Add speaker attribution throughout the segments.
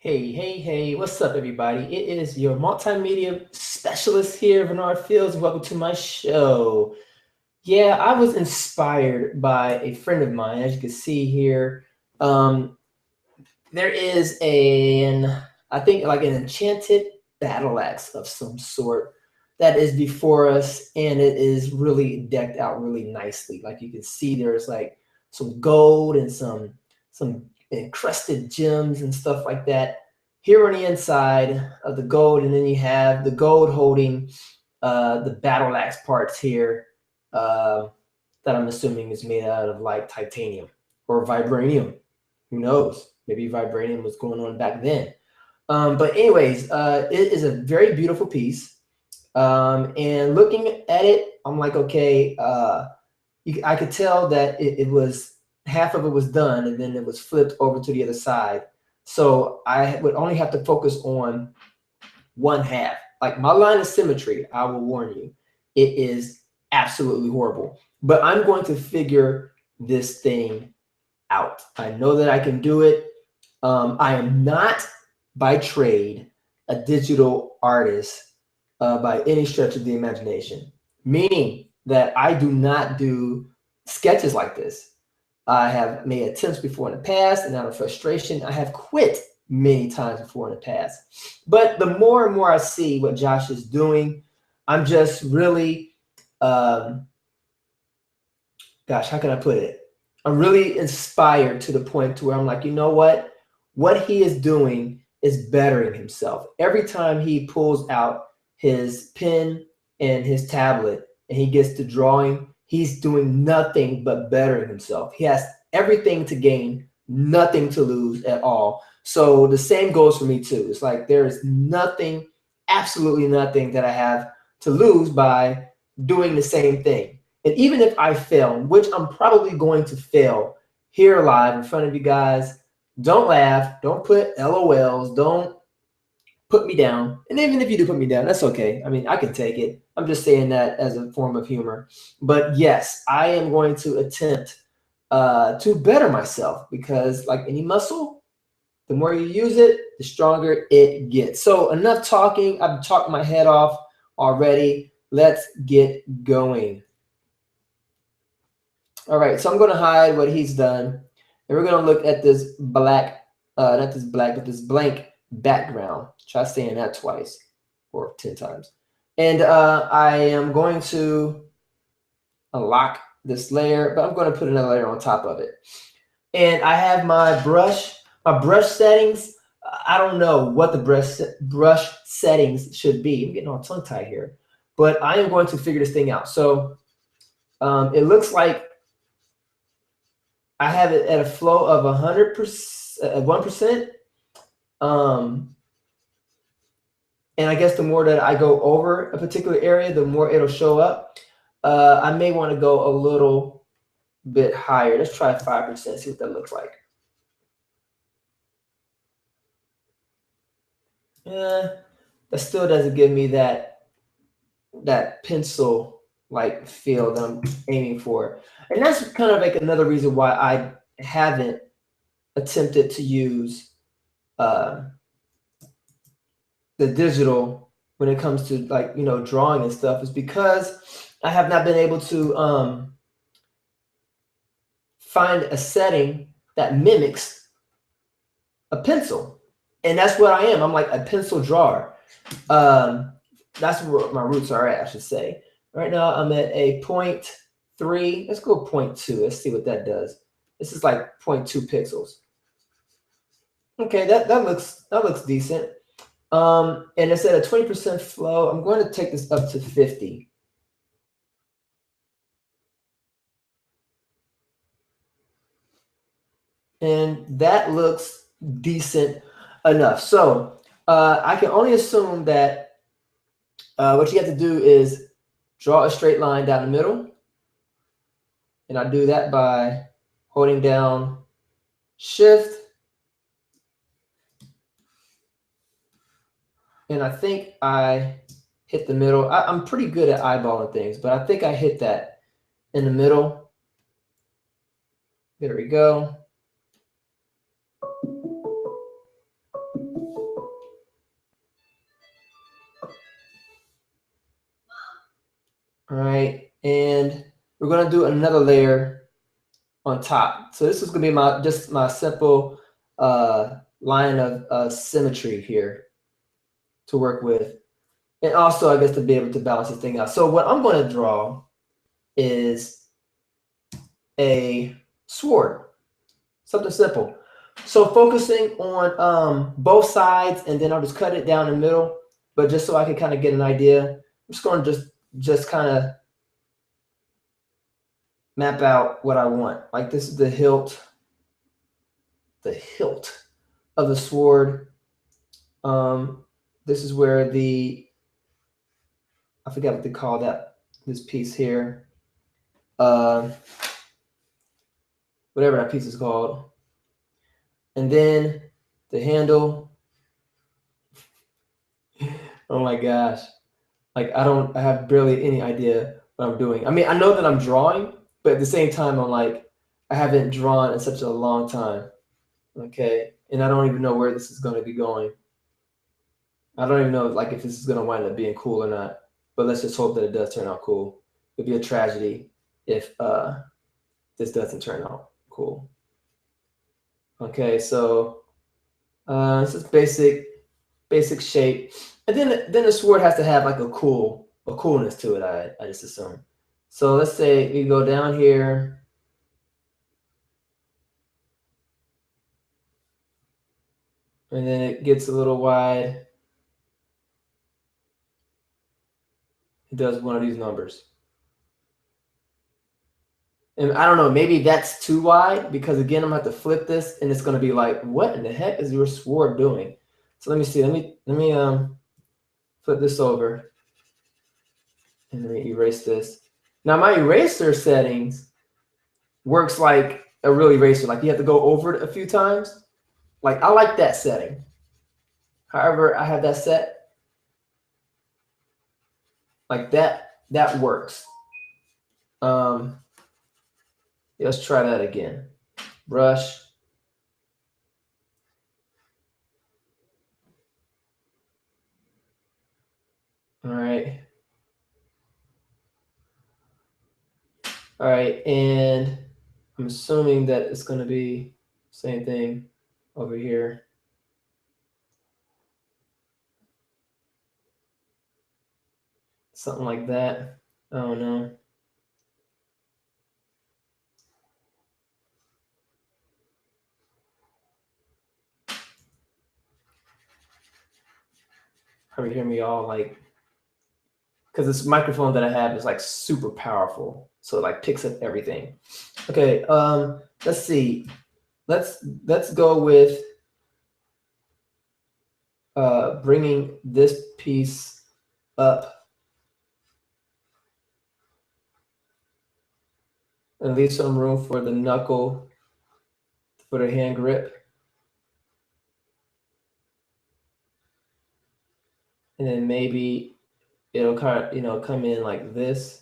Speaker 1: Hey, what's up, everybody? It is your multimedia specialist here, Bernard Fields. Welcome to my show. Yeah, I was inspired by a friend of mine, as you can see here. Um, there is I think, like an enchanted battle axe of some sort that is before us, and it is really decked out really nicely. Like you can see, there's like some gold and some encrusted gems and stuff like that here on the inside of the gold, and then you have the gold holding the battle axe parts here uh, that I'm assuming is made out of like titanium or vibranium. Who knows? Maybe vibranium was going on back then. But anyways, it is a very beautiful piece. And looking at it, I'm like, okay, I could tell that it was half of it was done, and then it was flipped over to the other side. So I would only have to focus on one half. Like my line of symmetry, I will warn you, it is absolutely horrible. But I'm going to figure this thing out. I know that I can do it. I am not by trade a digital artist by any stretch of the imagination, meaning that I do not do sketches like this. I have made attempts before in the past, and out of frustration, I have quit many times before in the past. But the more and more I see what Josh is doing, I'm just really, um, gosh, how can I put it? I'm really inspired to the point to where I'm like, you know what? What he is doing is bettering himself. Every time he pulls out his pen and his tablet and he gets to drawing, he's doing nothing but bettering himself. He has everything to gain, nothing to lose at all. So the same goes for me too. It's like there is nothing, absolutely nothing that I have to lose by doing the same thing. And even if I fail, which I'm probably going to fail here live in front of you guys, don't laugh, don't put LOLs, don't put me down. And even if you do put me down, that's okay. I mean, I can take it. I'm just saying that as a form of humor. But yes, I am going to attempt to better myself because, like any muscle, the more you use it, the stronger it gets. So enough talking. I've talked my head off already. Let's get going. All right, so I'm going to hide what he's done, and we're going to look at this black, not this black, but this blank background. Try saying that twice or 10 times. And I am going to unlock this layer, but I'm going to put another layer on top of it. And I have my brush settings. I don't know what the brush settings should be. I'm getting all tongue tied here, but I am going to figure this thing out. So it looks like I have it at a flow of 100%, 1%. And I guess the more that I go over a particular area, the more it'll show up. I may want to go a little bit higher. Let's try 5%, see what that looks like. That still doesn't give me that pencil like feel that I'm aiming for. And that's kind of like another reason why I haven't attempted to use the digital when it comes to, like, you know, drawing and stuff, is because I have not been able to find a setting that mimics a pencil. And that's what I am. I'm like a pencil drawer. That's where my roots are at, I should say. Right now I'm at a 0.3. Let's go 0.2. Let's see what that does. This is like 0.2 pixels. Okay, that looks decent. And it's at a 20% flow. I'm going to take this up to 50. And that looks decent enough. So I can only assume that what you have to do is draw a straight line down the middle. And I do that by holding down Shift. And I think I hit the middle. I'm pretty good at eyeballing things, but I think I hit that in the middle. There we go. All right, and we're gonna do another layer on top. So this is gonna be my simple line of symmetry here to work with. And also, I guess, to be able to balance this thing out. So what I'm going to draw is a sword, something simple. So focusing on both sides, and then I'll just cut it down the middle. But just so I can kind of get an idea, I'm just going to just kind of map out what I want. Like this is the hilt of the sword. This is where I forget what they call this piece here. Whatever that piece is called. And then the handle. Oh my gosh. Like I have barely any idea what I'm doing. I mean, I know that I'm drawing, but at the same time, I'm like, I haven't drawn in such a long time. Okay. And I don't even know where this is going to be going. I don't even know like if this is going to wind up being cool or not. But let's just hope that it does turn out cool. It'd be a tragedy if this doesn't turn out cool. Okay, so this is basic shape, and then the sword has to have like a coolness to it. I just assume. So let's say we go down here, and then it gets a little wide. It does one of these numbers. And I don't know, maybe that's too wide because again, I'm gonna have to flip this and it's gonna be like, what in the heck is your sword doing? So let me see, let me flip this over and let me erase this. Now my eraser settings works like a real eraser. Like you have to go over it a few times. Like I like that setting. However, I have that set like that works. Yeah, let's try that again. Brush. All right. All right, and I'm assuming that it's going to be same thing over here. Something like that. I don't know. Probably hear me all like, because this microphone that I have is like super powerful, so it like picks up everything. Okay, let's see. Let's go with bringing this piece up and leave some room for the knuckle for the hand grip. And then maybe it'll kind of, come in like this.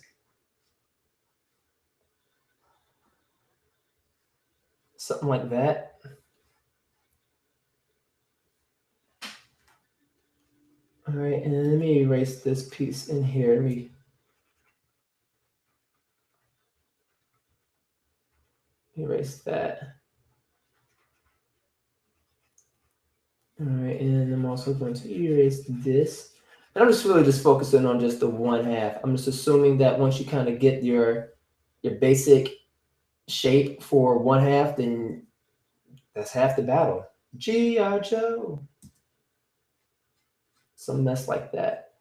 Speaker 1: Something like that. All right, and then let me erase this piece in here. Let me erase that. All right, and I'm also going to erase this. And I'm just really just focusing on just the one half. I'm just assuming that once you kind of get your basic shape for one half, then that's half the battle. G.I. Joe. Some mess like that.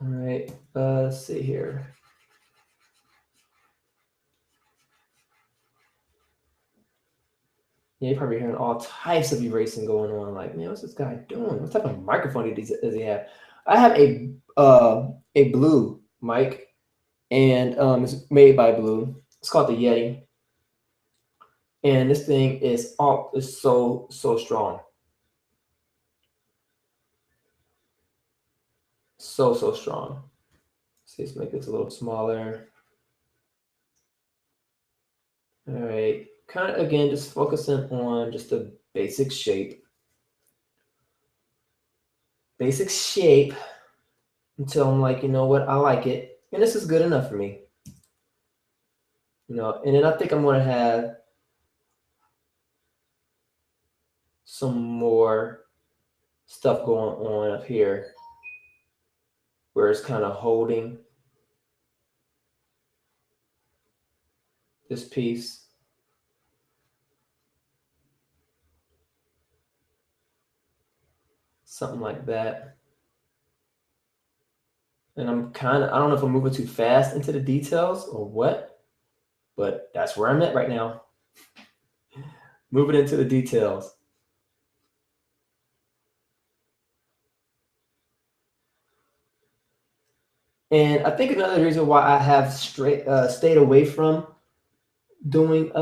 Speaker 1: All right, let's see here. Yeah, you're probably hearing all types of erasing going on. Like, man, what's this guy doing? What type of microphone does he have? I have a Blue mic, and it's made by Blue. It's called the Yeti, and this thing is so strong, so strong. See, let's make this a little smaller. All right, kind of again, just focusing on just the basic shape. basic shape until I'm like, you know what, I like it. And this is good enough for me. You know, and then I think I'm going to have some more stuff going on up here where it's kind of holding this piece. Something like that. And I don't know if I'm moving too fast into the details or what, but that's where I'm at right now. Moving into the details. And I think another reason why I have stayed away from doing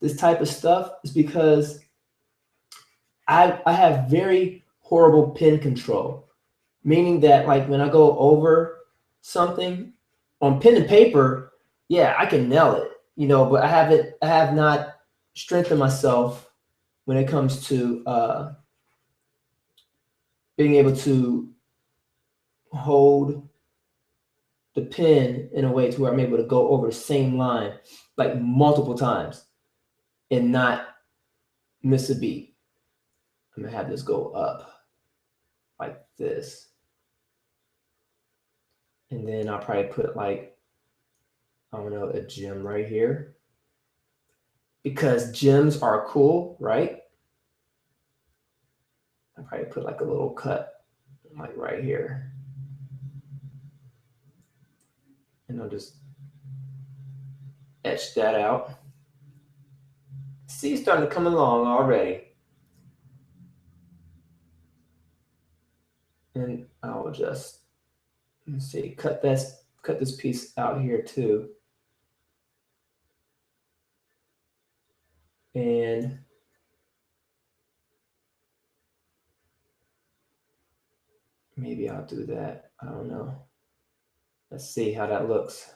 Speaker 1: this type of stuff is because I have very horrible pen control, meaning that like when I go over something on pen and paper, yeah, I can nail it, you know, but I have not strengthened myself when it comes to being able to hold the pen in a way to where I'm able to go over the same line like multiple times and not miss a beat. I'm gonna have this go up like this. And then I'll probably put like, I don't know, a gem right here. Because gems are cool, right? I'll probably put like a little cut like right here. And I'll just etch that out. See, it's starting to come along already. And I'll just, let's see, cut this piece out here too. And maybe I'll do that. I don't know. Let's see how that looks.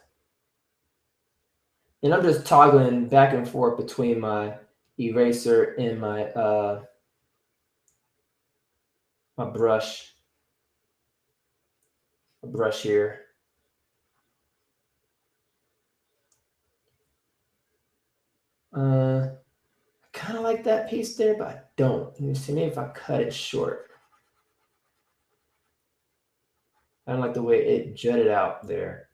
Speaker 1: And I'm just toggling back and forth between my eraser and my my brush here. I kind of like that piece there, but I don't. Let me see, maybe if I cut it short. I don't like the way it jutted out there.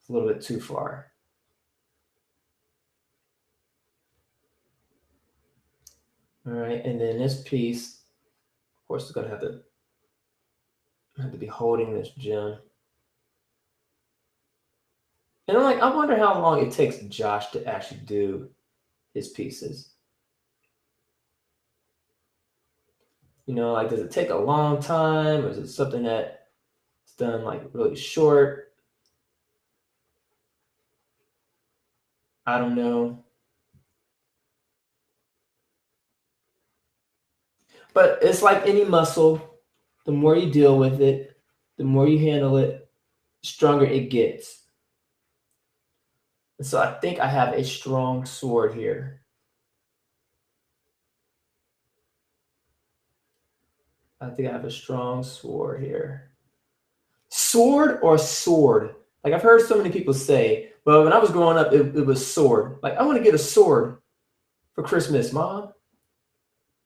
Speaker 1: It's a little bit too far. All right, and then this piece, of course, is gonna have to be holding this gem. And I'm like, I wonder how long it takes Josh to actually do his pieces. You know, like, does it take a long time, or is it something that's done like really short? I don't know. But it's like any muscle. The more you deal with it, the more you handle it, the stronger it gets. And so I think I have a strong sword here. I think I have a strong sword here. Sword or sword? Like I've heard so many people say, well, when I was growing up, it was sword. Like, I want to get a sword for Christmas, Mom.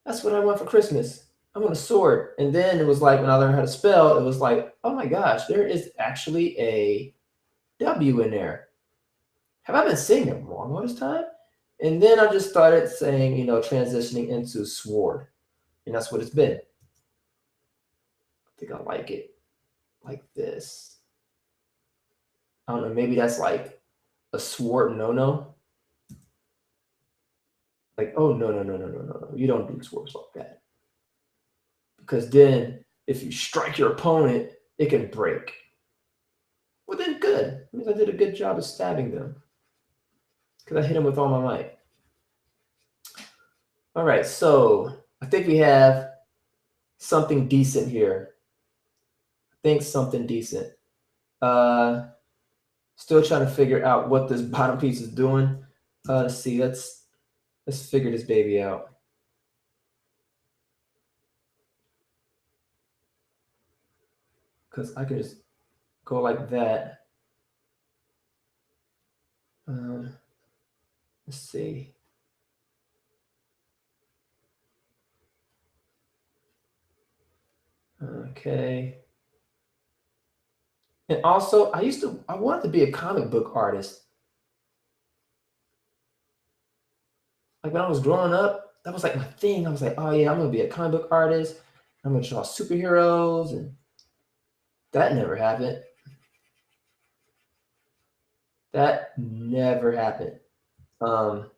Speaker 1: That's what I want for Christmas. I want a sword. And then it was like, when I learned how to spell, it was like, oh my gosh, there is actually a W in there. Have I been saying it wrong all this time? And then I just started saying, you know, transitioning into sword. And that's what it's been. I think I like it like this. I don't know, maybe that's like a sword no-no. Like, oh, no. You don't do swords like that. Because then if you strike your opponent, it can break. Well, then good. It means I did a good job of stabbing them. Because I hit him with all my might. All right, so I think we have something decent here. I think something decent. Still trying to figure out what this bottom piece is doing. Let's see. Let's figure this baby out. because I can just go like that. Let's see. Okay. And also, I wanted to be a comic book artist. Like when I was growing up, that was like my thing. I was like, oh yeah, I'm gonna be a comic book artist. I'm gonna draw superheroes, and that never happened. That never happened. Um,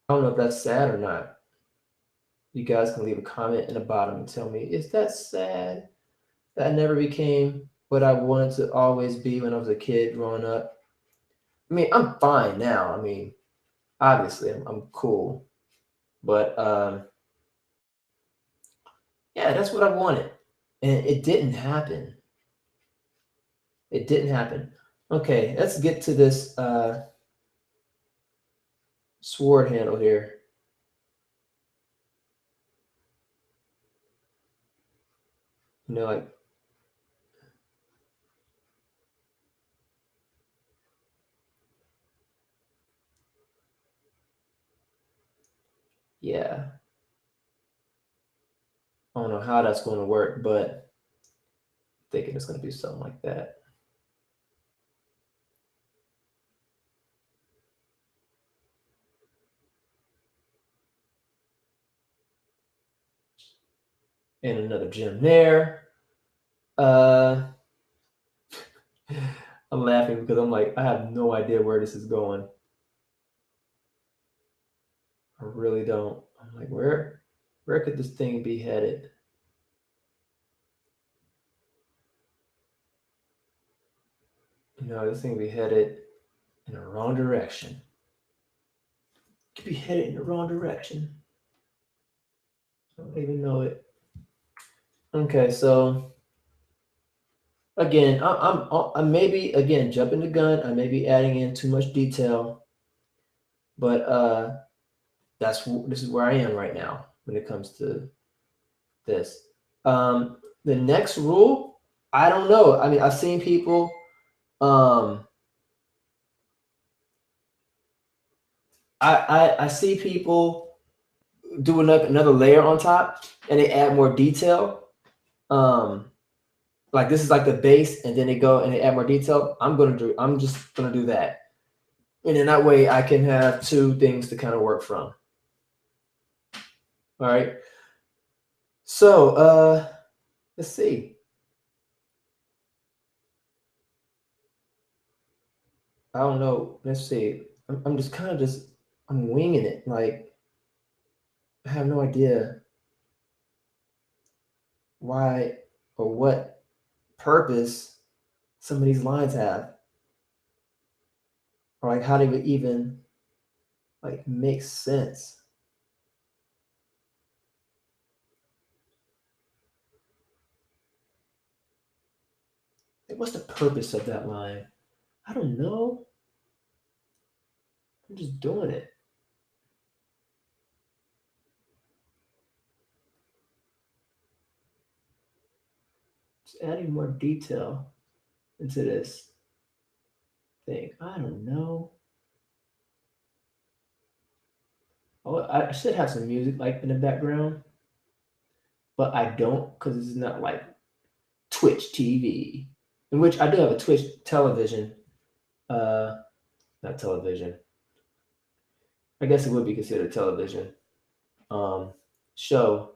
Speaker 1: I don't know if that's sad or not. You guys can leave a comment in the bottom and tell me, is that sad? That never became what I wanted to always be when I was a kid growing up. I mean, I'm fine now. I mean, obviously, I'm cool, but yeah, that's what I wanted, and it didn't happen. It didn't happen. Okay, let's get to this sword handle here. You know, like yeah, I don't know how that's going to work, but I'm thinking it's going to be something like that. And another gem there. Uh, I'm laughing because I'm like, I have no idea where this is going. I really don't. I'm like, where could this thing be headed? You know, this thing be headed in the wrong direction. It could be headed in the wrong direction. I don't even know it. Okay, so again, I maybe again jumping the gun. I may be adding in too much detail, but this is where I am right now when it comes to this. The next rule, I don't know. I mean, I've seen people. Um, I see people do another layer on top, and they add more detail. Um, like this is like the base, and then they go and they add more detail. I'm just gonna do that, and then that way I can have two things to kind of work from. All right. So let's see. I don't know. Let's see. I'm just kind of just I'm winging it. Like I have no idea why or what purpose some of these lines have, or like how they would even like make sense. Like, what's the purpose of that line? I don't know. I'm just doing it. Just adding more detail into this thing. I don't know. Oh, I should have some music like in the background, but I don't because this is not like Twitch TV, in which I do have a Twitch television. Uh, not television. I guess it would be considered television. Um, show.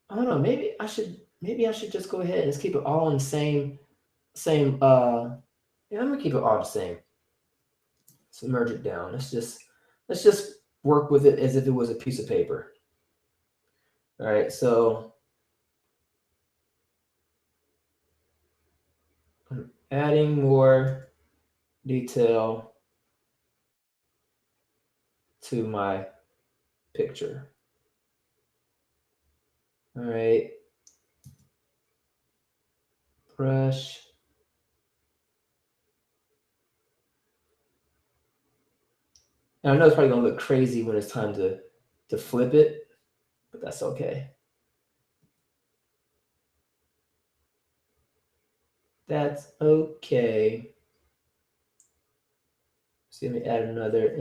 Speaker 1: I don't know. Maybe I should just go ahead and just keep it all in the same. Yeah, I'm gonna keep it all the same. So merge it down. Let's just work with it as if it was a piece of paper. All right. So I'm adding more detail to my picture. All right. Brush. And I know it's probably gonna look crazy when it's time to flip it, but that's okay. That's okay. So let me add another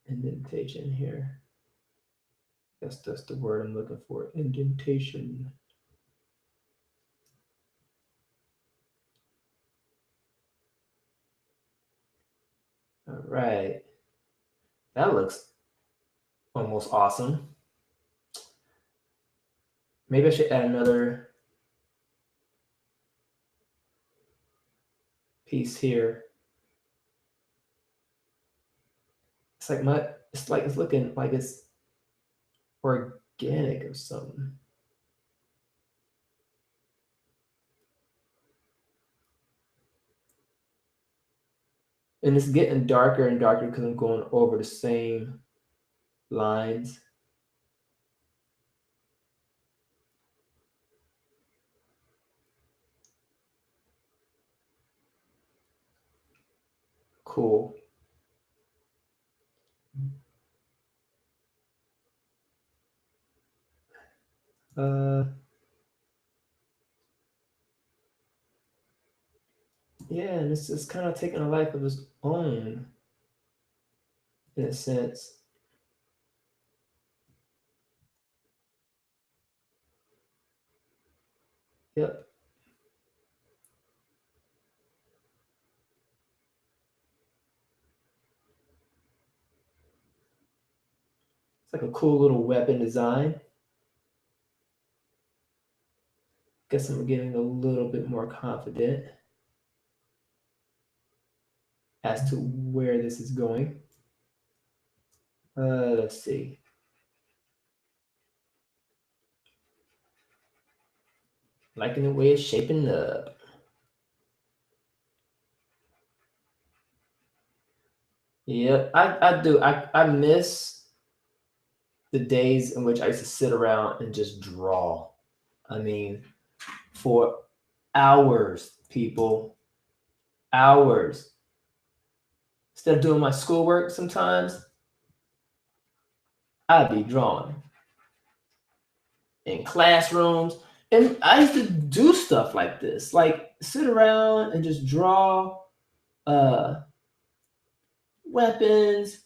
Speaker 1: indentation here. That's the word I'm looking for. Indentation. All right. That looks almost awesome. Maybe I should add another piece here. It's looking like it's organic or something. And it's getting darker and darker because I'm going over the same lines. Cool. Yeah, and it's just kind of taking a life of its own in a sense. Yep. It's like a cool little weapon design. Guess I'm getting a little bit more confident as to where this is going. Let's see. Liking the way it's shaping up. Yeah, I do. I miss the days in which I used to sit around and just draw. I mean, for hours, people, hours. Instead of doing my schoolwork sometimes, I'd be drawing in classrooms. And I used to do stuff like this, like sit around and just draw uh, weapons,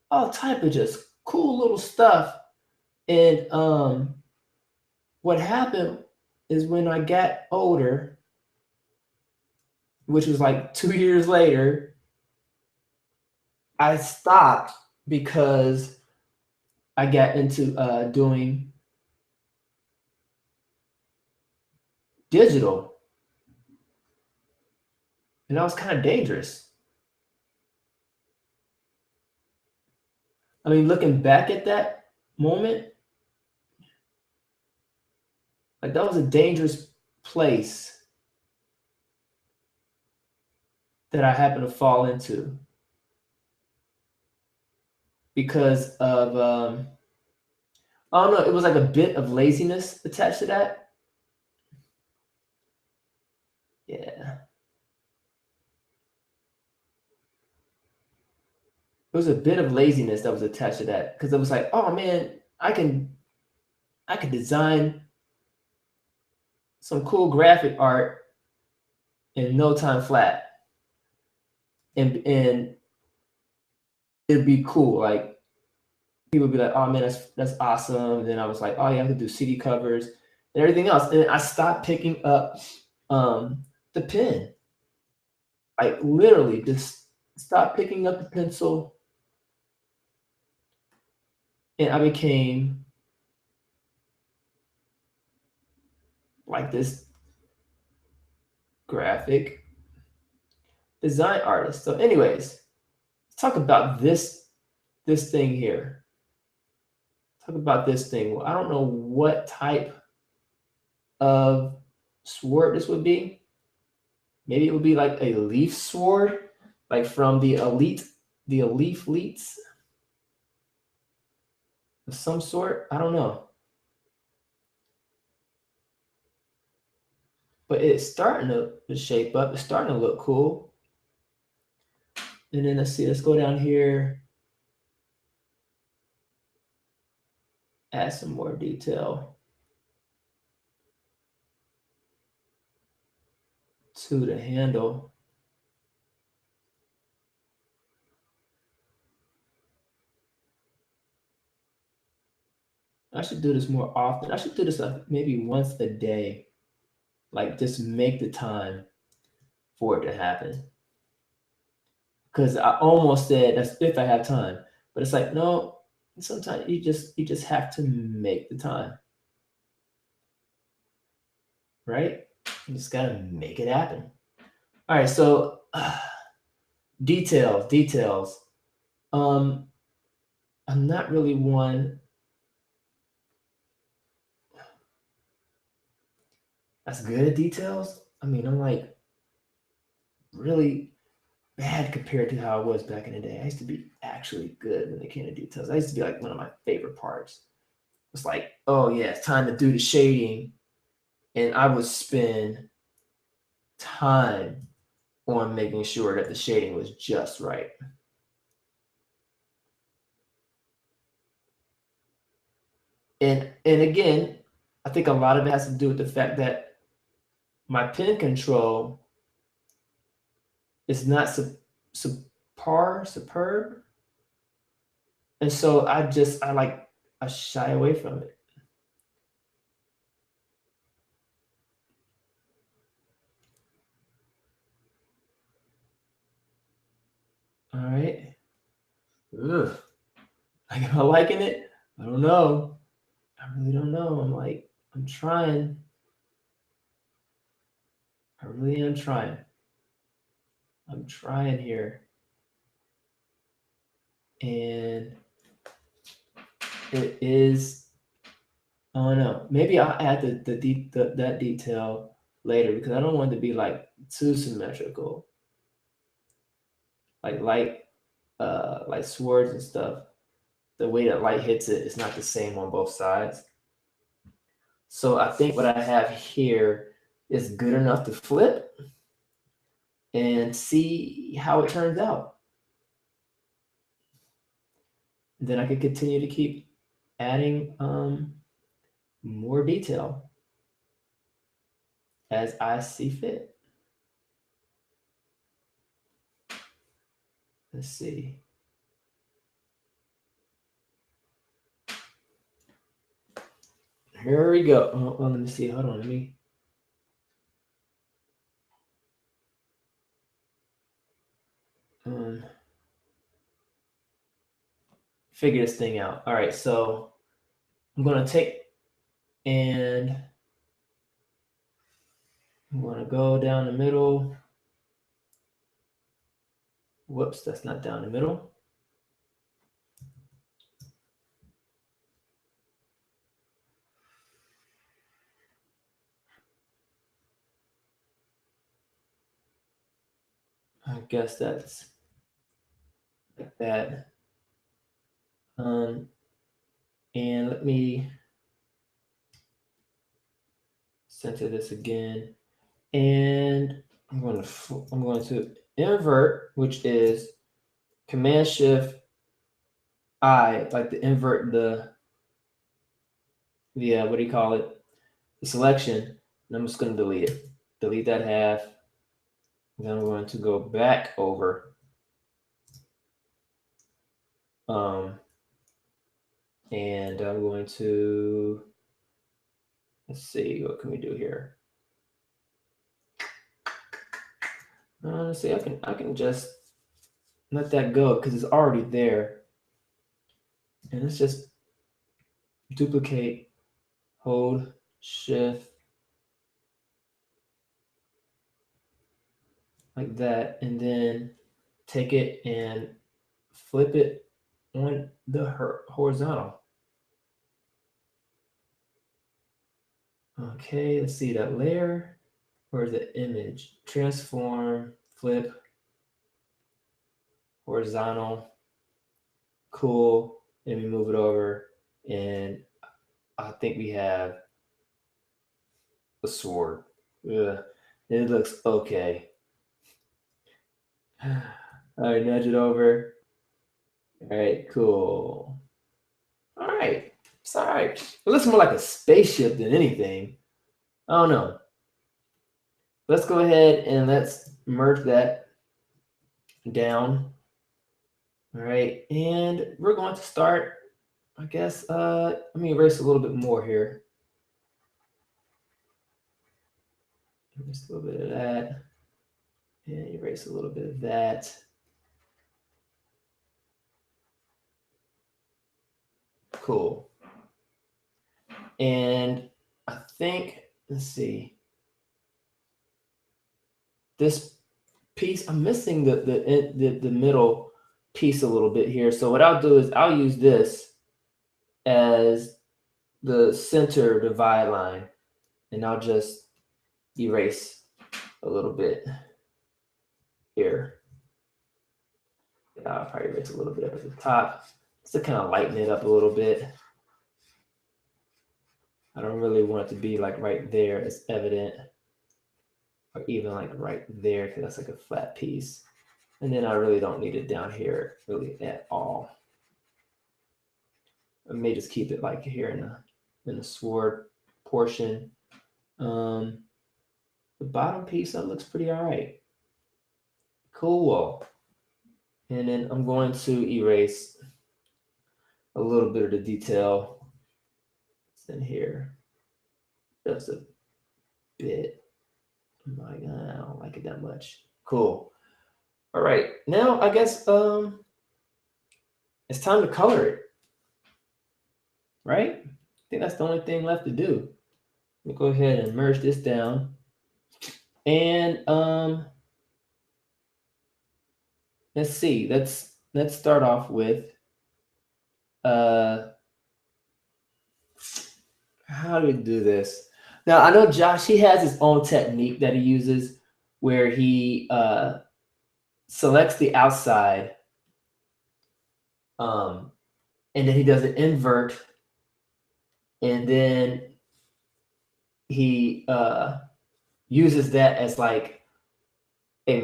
Speaker 1: all type of just cool little stuff. And what happened is when I got older, which was like 2 years later, I stopped because I got into doing digital, and that was kind of dangerous. I mean, looking back at that moment, like that was a dangerous place that I happened to fall into because of I don't know, it was like a bit of laziness attached to that. Yeah. It was a bit of laziness that was attached to that because it was like, oh man, I can I could design some cool graphic art in no time flat, and it'd be cool. Like people would be like, "Oh man, that's awesome." And then I was like, "Oh yeah, I could do CD covers and everything else." And I stopped picking up the pen. I literally just stopped picking up the pencil, and I became like this graphic design artist. So, anyways, let's talk about this thing here. Talk about this thing. Well, I don't know what type of sword this would be. Maybe it would be like a leaf sword, like from the elite fleets of some sort. I don't know. But it's starting to shape up. It's starting to look cool. And then let's see, let's go down here, add some more detail to the handle. I should do this more often. I should do this like maybe once a day. Like just make the time for it to happen. Because I almost said that's if I have time. But it's like, no, sometimes you just have to make the time. Right? You just gotta make it happen. All right, so details. Um, I'm not really one that's good at details. I mean, I'm like really bad compared to how I was back in the day. I used to be actually good when it came to details. I used to be like one of my favorite parts. It's like, oh yeah, it's time to do the shading, and I would spend time on making sure that the shading was just right. And again, I think a lot of it has to do with the fact that my pen control is not superb, and so I shy away from it. All right. Ugh. Like, am I liking it? I don't know. I really don't know. I'm trying. I really am trying. I'm trying here. And it is, I don't know. Maybe I'll add that detail later because I don't want it to be like too symmetrical. Like like swords and stuff. The way that light hits it is not the same on both sides. So I think what I have here is good enough to flip and see how it turns out. Then I could continue to keep adding more detail as I see fit. Let's see. Here we go. Oh, well, let me see. Hold on. Let me. Um, figure this thing out. All right. So I'm going to take and I'm going to go down the middle. Whoops, that's not down the middle. I guess that's like that. And let me center this again. And I'm going to invert, which is Command Shift I, like to invert the what do you call it? The selection. And I'm just going to delete it. Delete that half. Then I'm going to go back over. And I'm going to, let's see, what can we do here? Let's see, I can just let that go because it's already there. And let's just duplicate, hold, shift, like that, and then take it and flip it on the horizontal. Okay, let's see that layer. Where's the image? Transform, flip, horizontal. Cool. Let me move it over, and I think we have a sword. Ugh. It looks okay. All right, nudge it over. All right, cool. All right, it's all right. It looks more like a spaceship than anything. I don't know. let's go ahead and let's merge that down. All right, and we're going to start, I guess, let me erase a little bit more here. Erase a little bit of that, and erase a little bit of that. Cool. And I think, let's see, this piece, I'm missing the middle piece a little bit here. So what I'll do is I'll use this as the center divide line, and I'll just erase a little bit here. I'll probably erase a little bit up at the top just to kind of lighten it up a little bit. I don't really want it to be like right there, it's evident, or even like right there, because that's like a flat piece. And then I really don't need it down here really at all. I may just keep it like here in the sword portion. The bottom piece, that looks pretty all right. Cool. And then I'm going to erase a little bit of the detail that's in here. Just a bit. I'm like, I don't like it that much. Cool. All right. Now I guess it's time to color it. Right? I think that's the only thing left to do. Let me go ahead and merge this down. And let's see. Let's start off with how do we do this? Now I know Josh, he has his own technique that he uses where he selects the outside and then he does an invert, and then he uses that as like a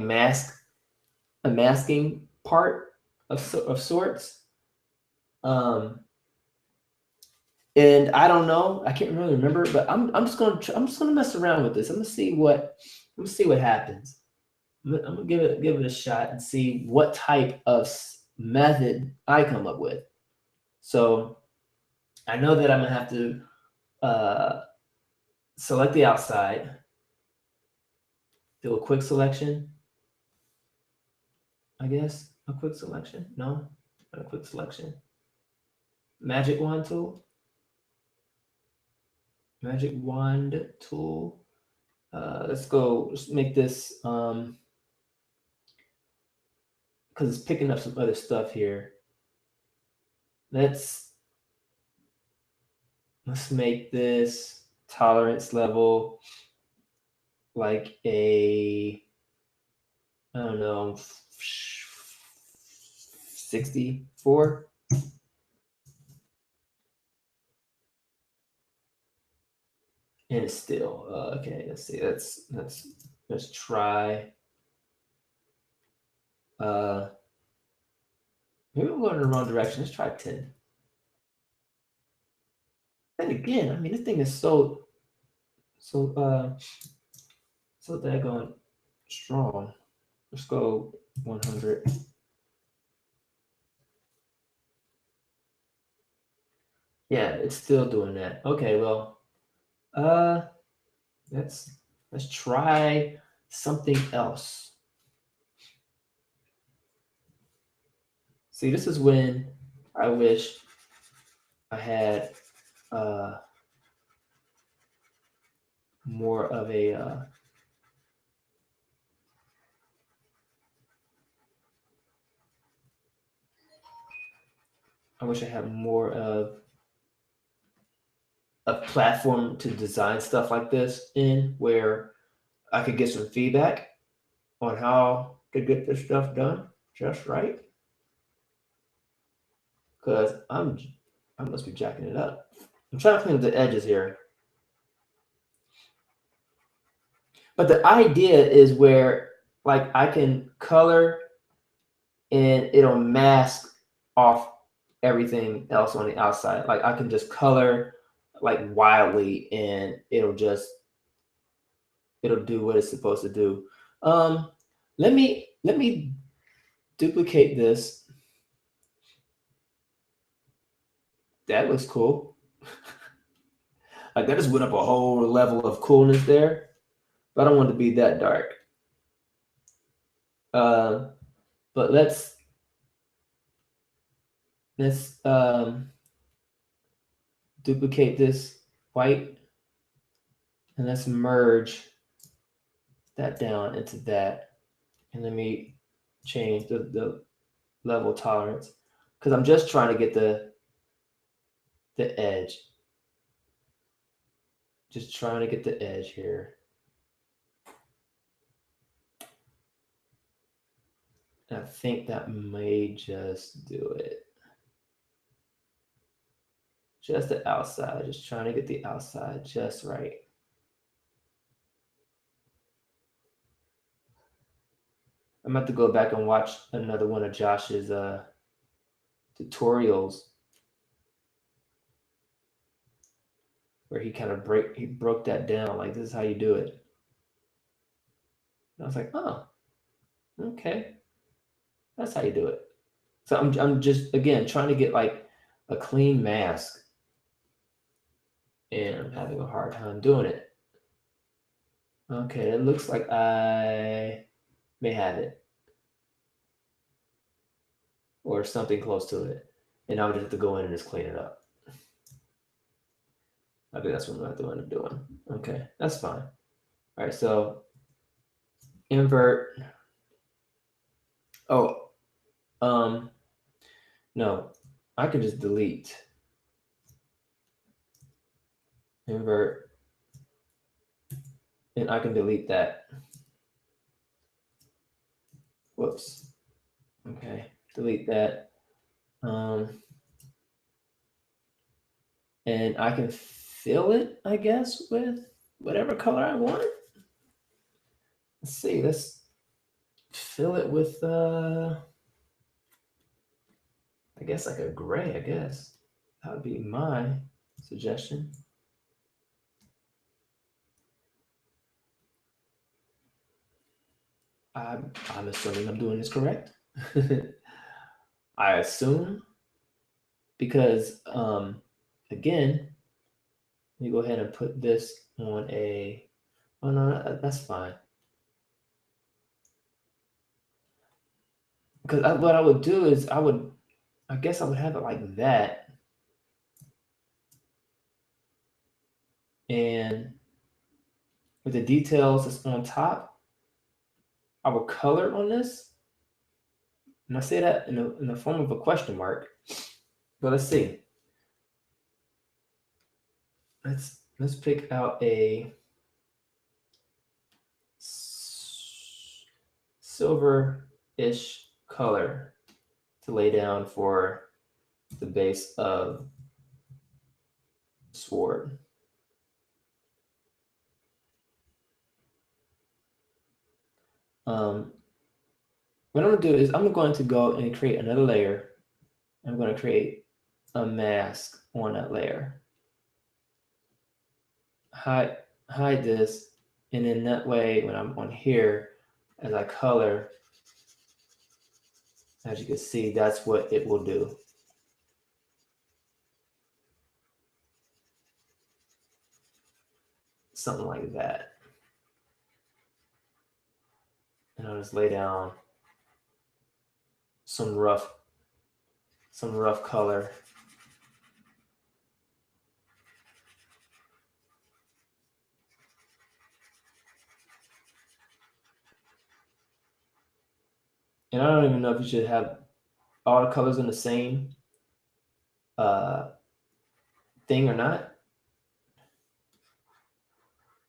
Speaker 1: masking part of sorts. And I don't know, I can't really remember, but I'm just gonna mess around with this. I'm gonna see what happens. I'm gonna give it a shot and see what type of method I come up with. So I know that I'm gonna have to select the outside, do a quick selection, I guess. A quick selection? No, not a quick selection. Magic wand tool. Magic wand tool. Let's go. Let's make this because it's picking up some other stuff here. Let's make this tolerance level like I don't know, 64. And it's still okay. Let's see. Let's try. Maybe I'm going in the wrong direction. Let's try 10. And again, I mean, this thing is so daggone strong. Let's go 100. Yeah, it's still doing that. Okay, well, let's try something else. See, this is when I wish I had more of a I wish I had more of a platform to design stuff like this in, where I could get some feedback on how to get this stuff done just right. Because I must be jacking it up. I'm trying to clean up the edges here. But the idea is where like I can color and it'll mask off everything else on the outside. Like I can just color like wildly and it'll it'll do what it's supposed to do. Let me duplicate this. That looks cool. Like that just went up a whole level of coolness there, but I don't want it to be that dark. But let's duplicate this white and let's merge that down into that. And let me change the level tolerance because I'm just trying to get the edge. Just trying to get the edge here. And I think that may just do it. Just the outside, just trying to get the outside just right. I'm about to go back and watch another one of Josh's tutorials where he kind of broke that down. Like, this is how you do it. And I was like, oh, okay. That's how you do it. So I'm just, again, trying to get like a clean mask. And I'm having a hard time doing it. Okay, it looks like I may have it. Or something close to it. And I'll just have to go in and just clean it up. I think that's what I'm going to end up doing. Okay, that's fine. All right, so invert. Oh, no, I can just delete. Invert. And I can delete that. Whoops. Okay, delete that. And I can fill it, I guess, with whatever color I want. Let's see, let's fill it with, I guess like a gray, I guess. That would be my suggestion. I'm assuming I'm doing this correct. I assume, because again, let me go ahead and put this on a, oh no, that's fine. Because what I would do is I guess I would have it like that. And with the details that's on top, I will color on this. And I say that in the form of a question mark. But let's see. Let's pick out a silver-ish color to lay down for the base of sword. What I'm going to do is I'm going to go and create another layer. I'm going to create a mask on that layer. Hide this, and then that way when I'm on here, as I color, as you can see, that's what it will do. Something like that. And I'll just lay down some rough color. And I don't even know if you should have all the colors in the same thing or not.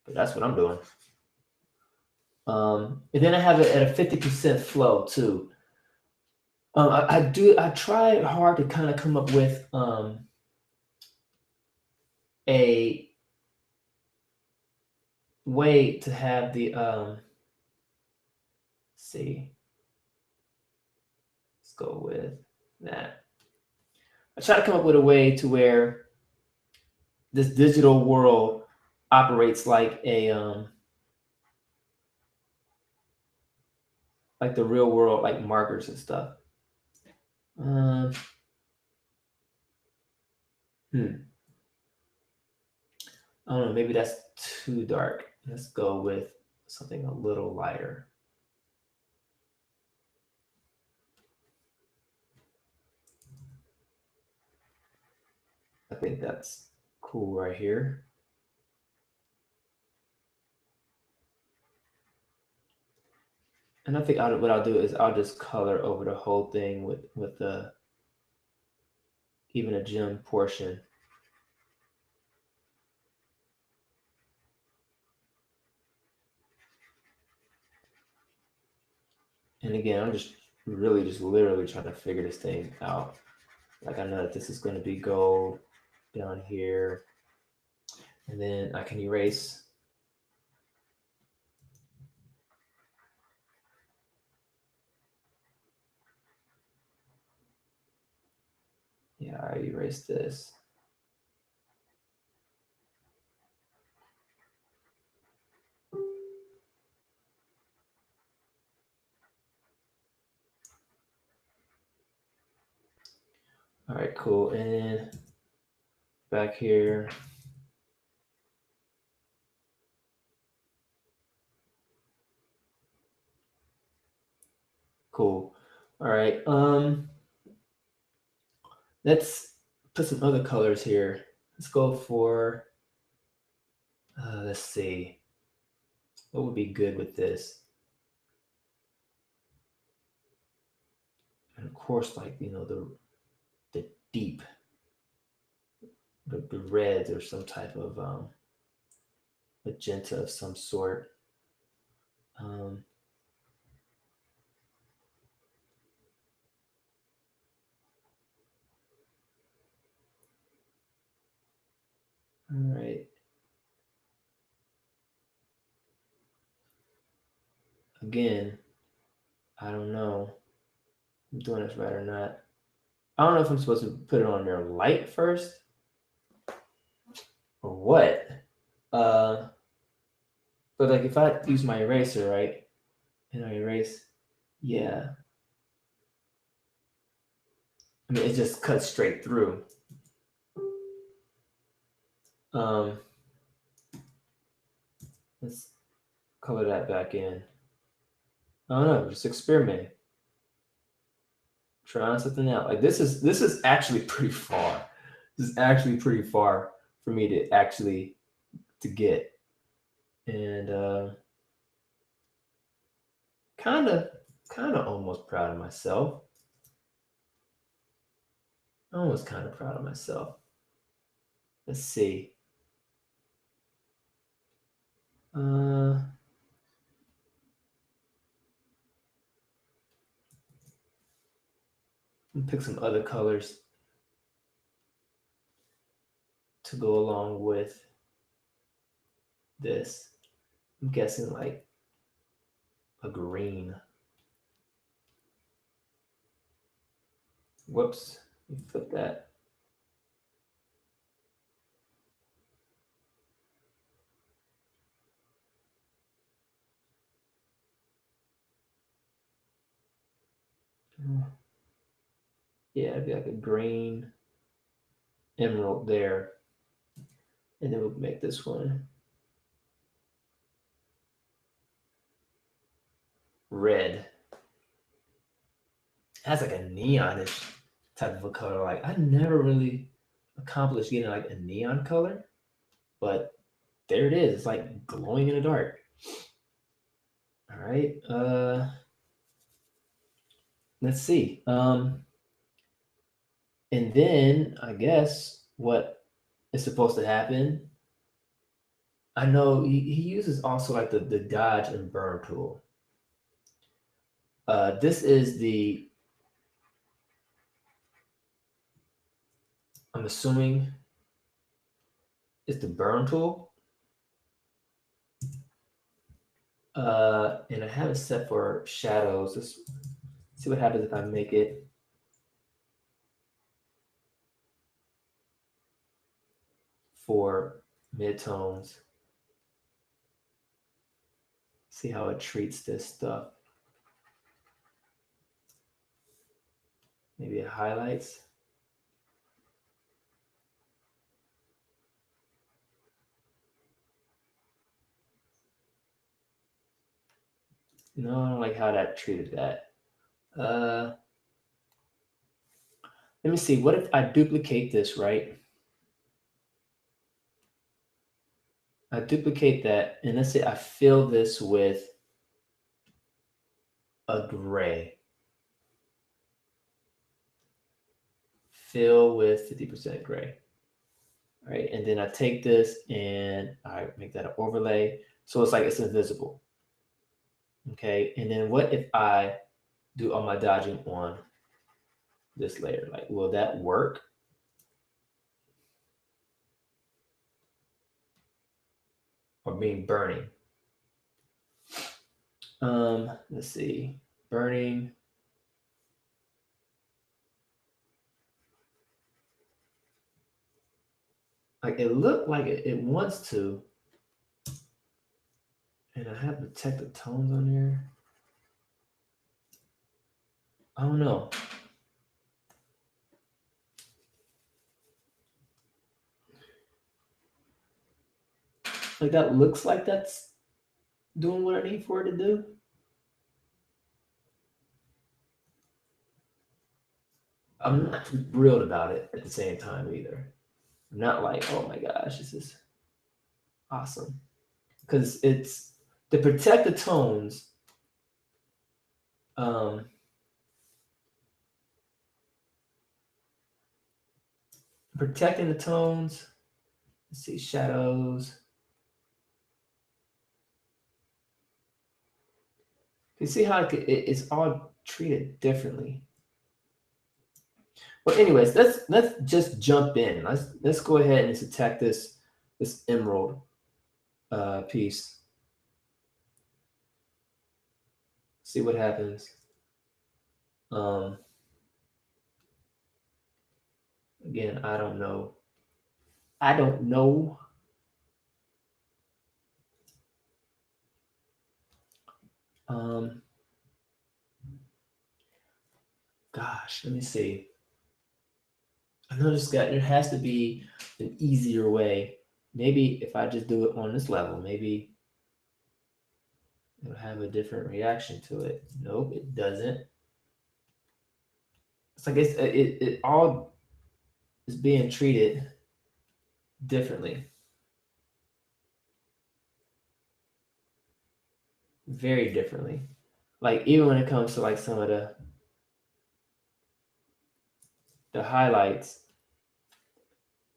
Speaker 1: But that's what I'm doing. And then I have it at a 50% flow too. I try hard to kind of come up with a way to have the see. Let's go with that. I try to come up with a way to where this digital world operates like a like the real world, like markers and stuff. Hmm. I don't know, maybe that's too dark. Let's go with something a little lighter. I think that's cool right here. And I think what I'll do is I'll just color over the whole thing with the even a gem portion. And again, I'm just really just literally trying to figure this thing out. Like I know that this is going to be gold down here. And then I can erase. Yeah, I erased this. All right, cool. And then back here. Cool. All right. Let's put some other colors here. Let's go for let's see. What would be good with this? And of course, like, you know, the deep, the reds or some type of magenta of some sort. Um, all right. Again, I don't know if I'm doing this right or not. I don't know if I'm supposed to put it on there light first or what. Uh, but like if I use my eraser, right, and I erase, yeah, I mean it just cuts straight through. Um, let's color that back in. I don't know, just experimenting, trying something out. Like this is actually pretty far. This is actually pretty far for me to actually to get, and kind of kind of almost proud of myself. Almost kind of proud of myself. Let's see. Uh, pick some other colors to go along with this. I'm guessing like a green. Whoops, let me flip that. Yeah, it'd be like a green emerald there. And then we'll make this one red. It has like a neonish type of a color. Like I never really accomplished getting like a neon color, but there it is. It's like glowing in the dark. All right. Let's see. And then I guess what is supposed to happen. I know he uses also like the dodge and burn tool. This is the, I'm assuming it's the burn tool. And I have it set for shadows. Let's see what happens if I make it for midtones. See how it treats this stuff. Maybe it highlights. No, I don't like how that treated that. Let me see. What if I duplicate this, right? I duplicate that, and let's say I fill this with a gray. Fill with 50% gray. All right, and then I take this and I make that an overlay. So it's like it's invisible. Okay, and then what if I do all my dodging on this layer? Like, will that work? Or being burning? Let's see, burning. Like it looked like it wants to. And I have protected tones on there. I don't know. Like that looks like that's doing what I need for it to do. I'm not thrilled about it at the same time either. I'm not like, oh my gosh, this is awesome. Because it's to protect the tones. Protecting the tones. Let's see, shadows. You see how it's all treated differently. But anyways, let's just jump in. Let's go ahead and just attack this emerald piece. See what happens. Again, I don't know. Gosh, let me see. I know there has to be an easier way. Maybe if I just do it on this level, maybe it'll have a different reaction to it. Nope, it doesn't. It's like it all is being treated differently. Very differently. Like even when it comes to like some of the highlights,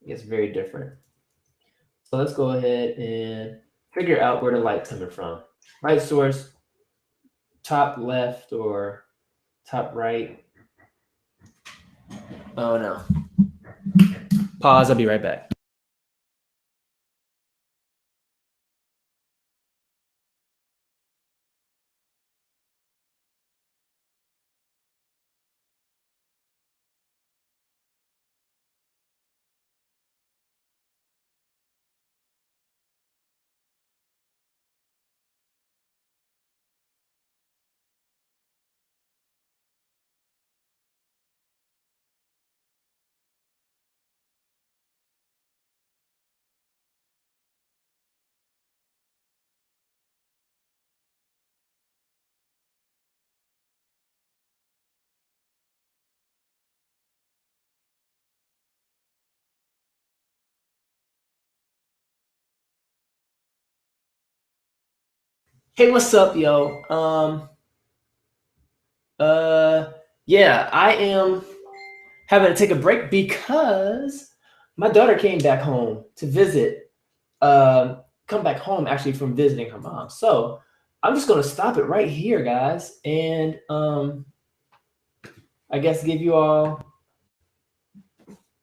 Speaker 1: it's very different. So let's go ahead and figure out where the light's coming from. Light source, top left or top right. Oh no. Pause, I'll be right back. Hey, what's up, yo? Yeah, I am having to take a break because my daughter came back home to visit. Come back home actually from visiting her mom. So I'm just gonna stop it right here, guys, and I guess give you all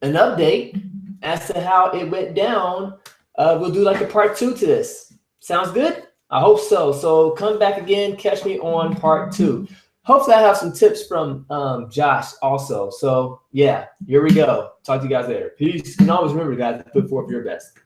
Speaker 1: an update as to how it went down. We'll do like a part 2 to this. Sounds good? I hope so. So come back again, catch me on part 2. Hopefully I have some tips from Josh also. So yeah, here we go. Talk to you guys later. Peace. And always remember, guys, to put forth your best.